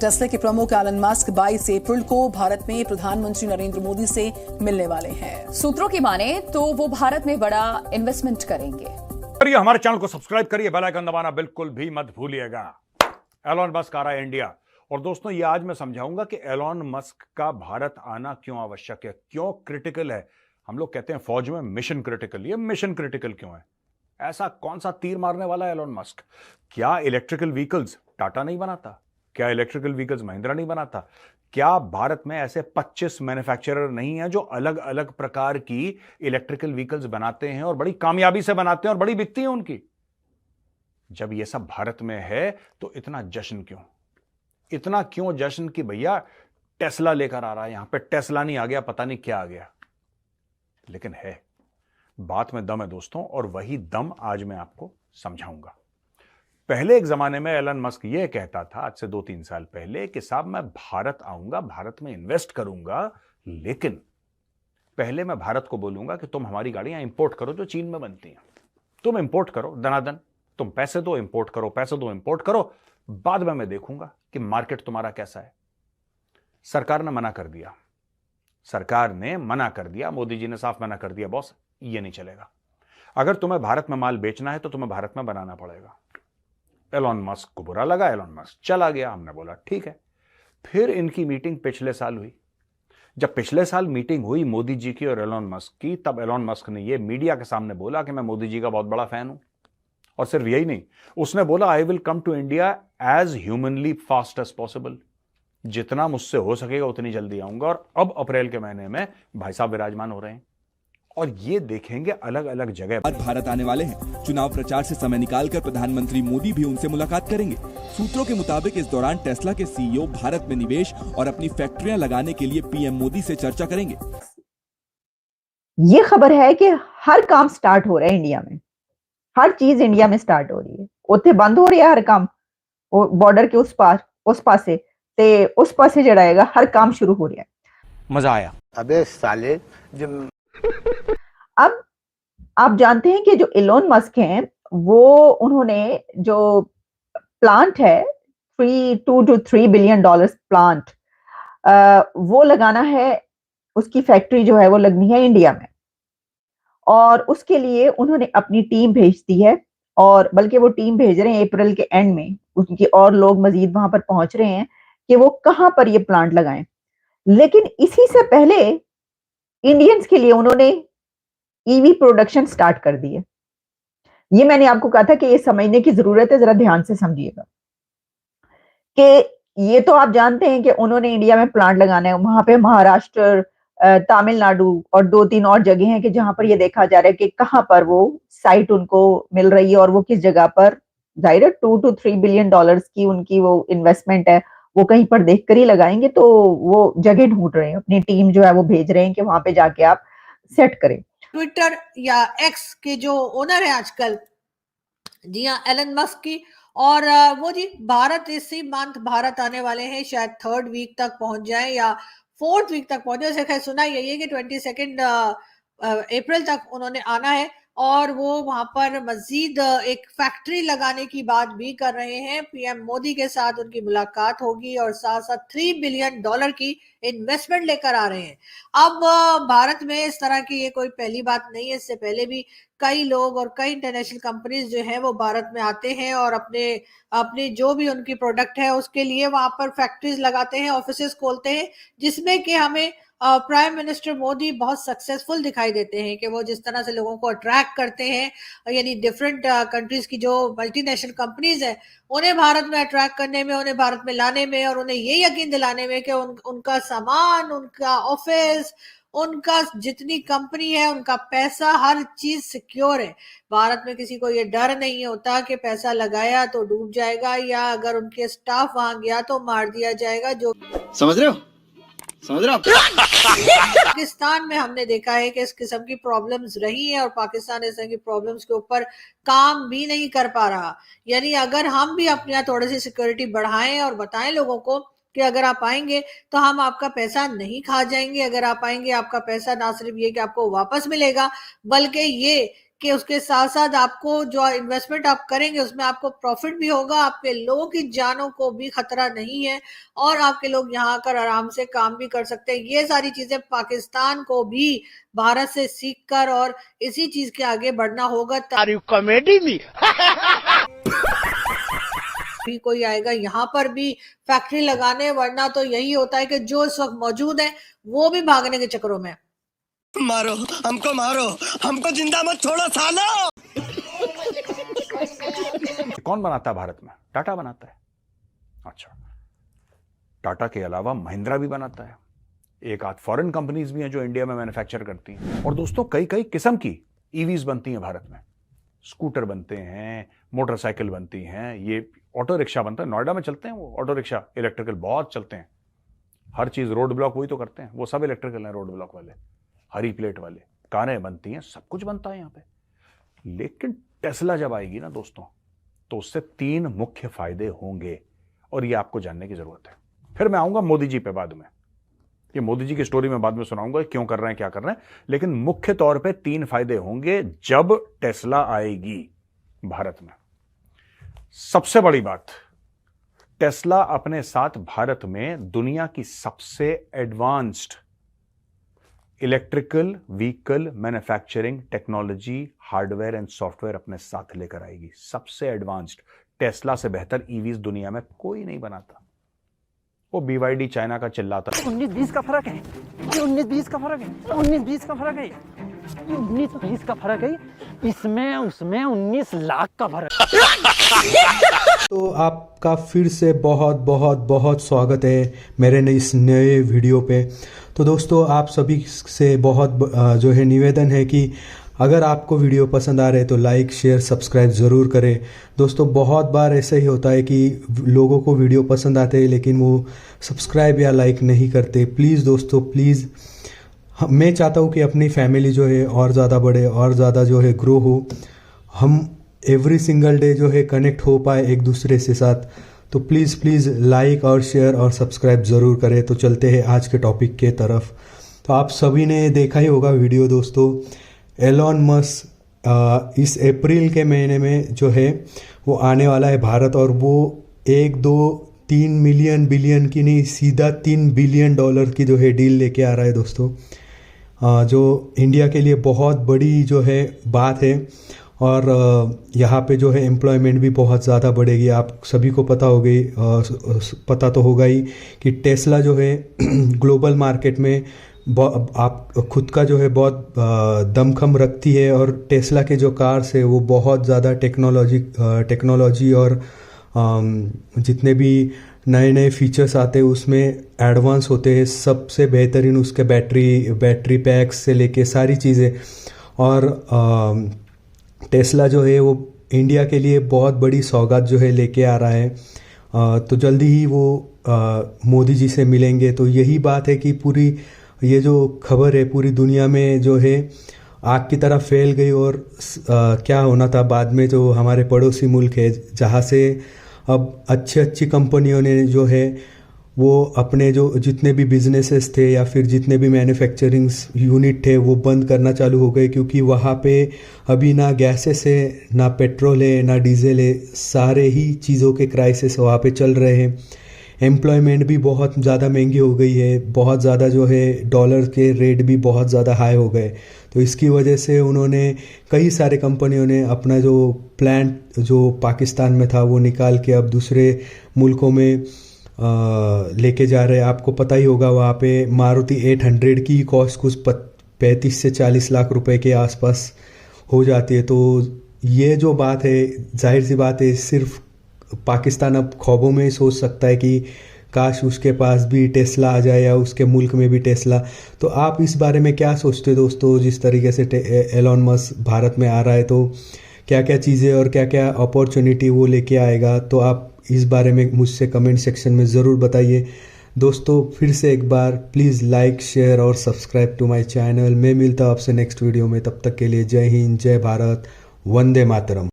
Tesla के प्रमुख Elon Musk 22 अप्रैल को भारत में प्रधानमंत्री नरेंद्र मोदी से मिलने वाले हैं। सूत्रों की माने तो वो भारत में बड़ा इन्वेस्टमेंट करेंगे। करिए, हमारे चैनल को सब्सक्राइब करिए, बेल आइकन दबाना बिल्कुल भी मत भूलिएगा। एलन मस्क आ रहा है इंडिया। और दोस्तों, ये आज मैं समझाऊंगा कि एलन मस्क का भारत आना क्यों आवश्यक है, क्यों क्रिटिकल है। हम लोग कहते हैं फौज में मिशन क्रिटिकल, ये मिशन क्रिटिकल क्यों है। ऐसा कौन सा तीर मारने वाला है एलन मस्क। क्या इलेक्ट्रिकल व्हीकल्स टाटा नहीं बनाता? क्या इलेक्ट्रिकल व्हीकल्स महिंद्रा नहीं बनाता? क्या भारत में ऐसे 25 मैन्युफैक्चरर नहीं है जो अलग अलग प्रकार की इलेक्ट्रिकल व्हीकल्स बनाते हैं और बड़ी कामयाबी से बनाते हैं और बड़ी बिकती है उनकी? जब ये सब भारत में है तो इतना जश्न क्यों? इतना क्यों जश्न कि भैया टेस्ला लेकर आ रहा है। यहां पे टेस्ला नहीं आ गया, पता नहीं क्या आ गया, लेकिन है, बात में दम है दोस्तों, और वही दम आज मैं आपको समझाऊंगा। पहले एक जमाने में एलन मस्क यह कहता था, आज से 2-3 साल पहले, कि साहब मैं भारत आऊंगा, भारत में इन्वेस्ट करूंगा, लेकिन पहले मैं भारत को बोलूंगा कि तुम हमारी गाड़ियां इंपोर्ट करो जो चीन में बनती हैं। तुम इंपोर्ट करो दनादन, तुम पैसे दो, इंपोर्ट करो, पैसे दो, इंपोर्ट करो, बाद में मैं देखूंगा कि मार्केट तुम्हारा कैसा है। सरकार ने मना कर दिया, सरकार ने मना कर दिया, मोदी जी ने साफ मना कर दिया, बॉस ये नहीं चलेगा। अगर तुम्हें भारत में माल बेचना है तो तुम्हें भारत में बनाना पड़ेगा। एलन मस्क को बुरा लगा, एलन मस्क चला गया। हमने बोला ठीक है। फिर इनकी मीटिंग पिछले साल हुई। जब पिछले साल मीटिंग हुई मोदी जी की और एलन मस्क की, तब एलन मस्क ने यह मीडिया के सामने बोला कि मैं मोदी जी का बहुत बड़ा फैन हूं। और सिर्फ यही नहीं, उसने बोला I will come to India as humanly fast as possible. जितना मुझसे हो सकेगा उतनी जल्दी आऊंगा। और अब अप्रैल के महीने में भाई साहब विराजमान हो रहे हैं और ये देखेंगे अलग अलग जगह। आज भारत आने वाले हैं। चुनाव प्रचार से समय निकालकर प्रधानमंत्री मोदी भी उनसे मुलाकात करेंगे। सूत्रों के मुताबिक इस दौरान टेस्ला के सीईओ भारत में निवेश और अपनी फैक्ट्रियां लगाने के लिए पीएम मोदी से चर्चा करेंगे। ये खबर है कि हर काम स्टार्ट हो रहा है इंडिया में, हर चीज इंडिया में स्टार्ट हो रही है। उत्थे बंद हो रही है हर काम, बॉर्डर के उस पासे ते उस पासे जड़ाएगा, हर काम शुरू हो रहा है। मजा आया। अबे साले, जब अब आप जानते हैं कि जो एलोन मस्क हैं, वो उन्होंने जो प्लांट है 2 to 3 बिलियन डॉलर्स प्लांट, वो लगाना है। उसकी फैक्ट्री जो है वो लगनी है इंडिया में, और उसके लिए उन्होंने अपनी टीम भेज दी है। और बल्कि वो टीम भेज रहे हैं अप्रैल के एंड में, उनकी और लोग मजीद वहां पर पहुंच रहे हैं कि वो कहां पर ये प्लांट लगाएं। लेकिन इसी से पहले इंडियंस के लिए उन्होंने ईवी प्रोडक्शन स्टार्ट कर दी है। ये मैंने आपको कहा था कि ये समझने की जरूरत है, जरा ध्यान से समझिएगा कि ये तो आप जानते हैं कि उन्होंने इंडिया में प्लांट लगाना है। वहां पे महाराष्ट्र, तमिलनाडु और 2-3 और जगह हैं कि जहां पर ये देखा जा रहा है कि कहां पर वो साइट उनको मिल रही है और वो किस जगह पर। जाहिर है 2 to 3 बिलियन डॉलर्स की उनकी वो इन्वेस्टमेंट है, वो कहीं पर देख कर ही लगाएंगे। तो वो जगह ढूंढ रहे हैं, अपनी टीम जो है वो भेज रहे हैं कि वहां पे जाके आप सेट करें। ट्विटर या एक्स के जो ओनर है आजकल, जी हाँ, एलन मस्क की, और वो जी भारत इसी मंथ भारत आने वाले हैं। शायद 3rd वीक तक पहुंच जाए या 4th वीक तक पहुंचे। वैसे खैर सुना यही है कि 22 अप्रैल तक उन्होंने आना है, और वो वहां पर मजीद एक फैक्ट्री लगाने की बात भी कर रहे हैं। पीएम मोदी के साथ उनकी मुलाकात होगी और साथ साथ 3 बिलियन डॉलर की इन्वेस्टमेंट लेकर आ रहे हैं। अब भारत में इस तरह की ये कोई पहली बात नहीं है। इससे पहले भी कई लोग और कई इंटरनेशनल कंपनीज जो है वो भारत में आते हैं और अपने जो भी उनकी प्रोडक्ट है उसके लिए वहां पर फैक्ट्रीज लगाते हैं, ऑफिसेस खोलते हैं, जिसमें कि हमें प्राइम मिनिस्टर मोदी बहुत सक्सेसफुल दिखाई देते हैं कि वो जिस तरह से लोगों को अट्रैक्ट करते हैं। यानी डिफरेंट कंट्रीज की जो मल्टीनेशनल कंपनीज है उन्हें भारत में अट्रैक्ट करने में, उन्हें भारत में लाने में, और उन्हें ये यकीन दिलाने में कि उनका सामान, उनका ऑफिस, उनका जितनी कंपनी है, उनका पैसा, हर चीज सिक्योर है। भारत में किसी को ये डर नहीं होता कि पैसा लगाया तो डूब जाएगा, या अगर उनके स्टाफ वहां गया तो मार दिया जाएगा। जो समझ रहे हो पाकिस्तान में हमने देखा है कि इस किस्म की प्रॉब्लम्स रही है और पाकिस्तान इस तरह की प्रॉब्लम्स के ऊपर काम भी नहीं कर पा रहा। यानी अगर हम भी अपने यहाँ थोड़ी सी सिक्योरिटी बढ़ाएं और बताएं लोगों को कि अगर आप आएंगे तो हम आपका पैसा नहीं खा जाएंगे, अगर आप आएंगे आपका पैसा ना सिर्फ ये कि आपको वापस मिलेगा, बल्कि ये कि उसके साथ साथ आपको जो इन्वेस्टमेंट आप करेंगे उसमें आपको प्रॉफिट भी होगा, आपके लोगों की जानों को भी खतरा नहीं है और आपके लोग यहाँ आकर आराम से काम भी कर सकते हैं। ये सारी चीजें पाकिस्तान को भी भारत से सीख कर और इसी चीज के आगे बढ़ना होगा। कॉमेडी में भी कोई आएगा यहाँ पर भी फैक्ट्री लगाने, वरना तो यही होता है कि जो इस वक्त मौजूद है वो भी भागने के चक्करों में। मारो हमको जिंदा मत छोड़ो सालो। कौन बनाता है भारत में? टाटा बनाता है। अच्छा, टाटा के अलावा महिंद्रा भी बनाता है, एक आध फॉरेन कंपनीज भी हैं जो इंडिया में मैन्युफैक्चर करती हैं। और दोस्तों कई कई किस्म की ईवीज बनती हैं भारत में, स्कूटर बनते हैं, मोटरसाइकिल बनती हैं, ये ऑटो रिक्शा बनता है, नोएडा में चलते हैं वो ऑटो रिक्शा इलेक्ट्रिकल, बहुत चलते हैं। हर चीज रोड ब्लॉक वही तो करते हैं, वो सब इलेक्ट्रिकल हैं, रोड ब्लॉक वाले, हरी प्लेट वाले, कारें बनती हैं, सब कुछ बनता है यहाँ पे। लेकिन टेस्ला जब आएगी ना दोस्तों, तो उससे 3 मुख्य फायदे होंगे और ये आपको जानने की जरूरत है। फिर मैं आऊंगा मोदी जी पे बाद में, ये मोदी जी की स्टोरी में बाद में सुनाऊंगा क्यों कर रहे हैं क्या कर रहे हैं, लेकिन मुख्य तौर पे 3 फायदे होंगे जब टेस्ला आएगी भारत में। सबसे बड़ी बात, टेस्ला अपने साथ भारत में दुनिया की सबसे advanced electrical vehicle manufacturing technology, hardware and software अपने साथ लेकर आएगी। सबसे एडवांस्ड, टेस्ला से बेहतर ईवीज दुनिया में कोई नहीं बनाता। वो BYD चाइना का चिल्लाता 19-20 का फर्क है, 19-20 का फर्क है, 19-20 का फर्क है, 19-20 का फर्क है, इसमें उसमें 19 लाख का फर्क। तो आपका फिर से बहुत बहुत बहुत स्वागत है मेरे इस नए वीडियो पे। तो दोस्तों आप सभी से बहुत जो है निवेदन है कि अगर आपको वीडियो पसंद आ रहे तो लाइक शेयर सब्सक्राइब ज़रूर करें। दोस्तों बहुत बार ऐसा ही होता है कि लोगों को वीडियो पसंद आते हैं लेकिन वो सब्सक्राइब या लाइक नहीं करते। प्लीज़ दोस्तों प्लीज़, मैं चाहता हूँ कि अपनी फैमिली जो है और ज़्यादा बढ़े और ज़्यादा जो है ग्रो हो, हम एवरी सिंगल डे जो है कनेक्ट हो पाए एक दूसरे से साथ। तो प्लीज़ लाइक और शेयर और सब्सक्राइब ज़रूर करें। तो चलते हैं आज के टॉपिक के तरफ। तो आप सभी ने देखा ही होगा वीडियो दोस्तों, एलॉन मस्क इस अप्रैल के महीने में जो है वो आने वाला है भारत, और वो 1, 2, 3 मिलियन बिलियन की नहीं, सीधा $3 बिलियन की जो है डील लेके आ रहा है दोस्तों, जो इंडिया के लिए बहुत बड़ी जो है बात है। और यहाँ पे जो है एम्प्लॉयमेंट भी बहुत ज़्यादा बढ़ेगी। आप सभी को पता तो होगा ही कि टेस्ला जो है ग्लोबल मार्केट में आप खुद का जो है बहुत दमखम रखती है, और टेस्ला के जो कार्स है वो बहुत ज़्यादा टेक्नोलॉजी और जितने भी नए नए फीचर्स आते हैं उसमें एडवांस होते हैं। सबसे बेहतरीन उसके बैटरी पैक्स से लेके सारी चीज़ें। और टेस्ला जो है वो इंडिया के लिए बहुत बड़ी सौगात जो है लेके आ रहा है। तो जल्दी ही वो मोदी जी से मिलेंगे। तो यही बात है कि पूरी ये जो खबर है पूरी दुनिया में जो है आग की तरह फैल गई। और क्या होना था बाद में, जो हमारे पड़ोसी मुल्क है जहाँ से अब अच्छी कंपनियों ने जो है वो अपने जो जितने भी बिजनेसेस थे या फिर जितने भी मैन्युफैक्चरिंग यूनिट थे वो बंद करना चालू हो गए, क्योंकि वहाँ पे अभी ना गैसेस है, ना पेट्रोल है, ना डीजल है, सारे ही चीज़ों के क्राइसिस वहाँ पे चल रहे हैं। एम्प्लॉयमेंट भी बहुत ज़्यादा महंगी हो गई है, बहुत ज़्यादा जो है डॉलर के रेट भी बहुत ज़्यादा हाई हो गए। तो इसकी वजह से उन्होंने कई सारे कंपनियों ने अपना जो प्लांट जो पाकिस्तान में था वो निकाल के अब दूसरे मुल्कों में लेके जा रहे हैं। आपको पता ही होगा वहाँ पे मारुति 800 की कॉस्ट कुछ 35 से 40 लाख रुपए के आसपास हो जाती है। तो ये जो बात है, जाहिर सी बात है, सिर्फ पाकिस्तान अब ख्वाबों में सोच सकता है कि काश उसके पास भी टेस्ला आ जाए या उसके मुल्क में भी टेस्ला। तो आप इस बारे में क्या सोचते दोस्तों? जिस तरीके से एलॉन मस्क भारत में आ रहा है तो क्या क्या चीज़ें और क्या क्या अपॉर्चुनिटी वो लेके आएगा, तो आप इस बारे में मुझसे कमेंट सेक्शन में ज़रूर बताइए। दोस्तों फिर से एक बार प्लीज़ लाइक शेयर और सब्सक्राइब टू माय चैनल। मैं मिलता हूँ आपसे नेक्स्ट वीडियो में, तब तक के लिए जय हिंद, जय भारत, वंदे मातरम।